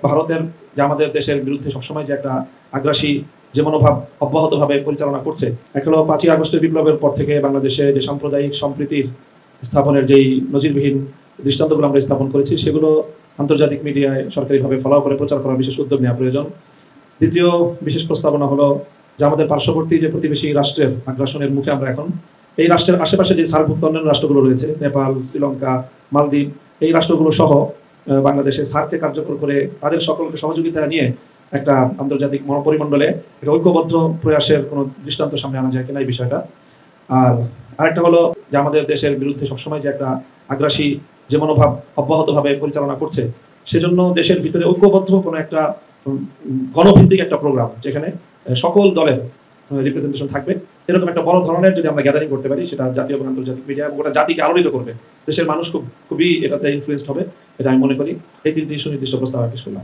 ভারতের যে আমাদের দেশের বিরুদ্ধে সবসময় যে একটা আগ্রাসী যে মনোভাব অব্যাহতভাবে পরিচালনা করছে, এক হলো 5ই আগস্টের বিপ্লবের পর থেকে বাংলাদেশে যে সাম্প্রদায়িক সম্প্রীতির স্থাপনের যেই নজিরবিহীন দৃষ্টান্তগুলো আমরা স্থাপন করেছি, সেগুলো আন্তর্জাতিক মিডিয়ায় সরকারিভাবে ফলো করে প্রচার করার বিশেষ উদ্যোগ নেওয়া প্রয়োজন। দ্বিতীয় বিশেষ প্রস্তাবনা হলো যে আমাদের পার্শ্ববর্তী যে প্রতিবেশী রাষ্ট্রের আগ্রাসনের মুখে আমরা এখন এই রাষ্ট্রের আশেপাশে যে সার্কভুক্ত অন্যান্য রাষ্ট্রগুলো রয়েছে, নেপাল, শ্রীলঙ্কা, মালদ্বীপ, এই রাষ্ট্রগুলো সহ বাংলাদেশে সার্ককে কার্যকর করে তাদের সকলকে সহযোগিতা নিয়ে একটা আন্তর্জাতিক পরিমণ্ডলে একটা ঐক্যবদ্ধ প্রয়াসের কোনো দৃষ্টান্ত সামনে আনা যায় কিনা এই বিষয়টা। আর আরেকটা হলো যে আমাদের দেশের বিরুদ্ধে সবসময় যে একটা আগ্রাসী যে মনোভাব অব্যাহতভাবে পরিচালনা করছে, সেজন্য দেশের ভিতরে ঐক্যবদ্ধ কোনো একটা গণভিত্তিক একটা প্রোগ্রাম যেখানে সকল দলের রিপ্রেজেন্টেশন থাকবে, এরকম একটা বড় ধরনের যদি আমরা গ্যাদারিং করতে পারি, সেটা জাতীয় এবং আন্তর্জাতিক মিডিয়া এবং গোটা জাতিকে আলোড়িত করবে। দেশের মানুষ খুবই এটাতে ইনফ্লুয়েসড হবে, এটা আমি মনে করি। এই তিনটি সুনির্দিষ্ট প্রস্তাব পেশ করলাম।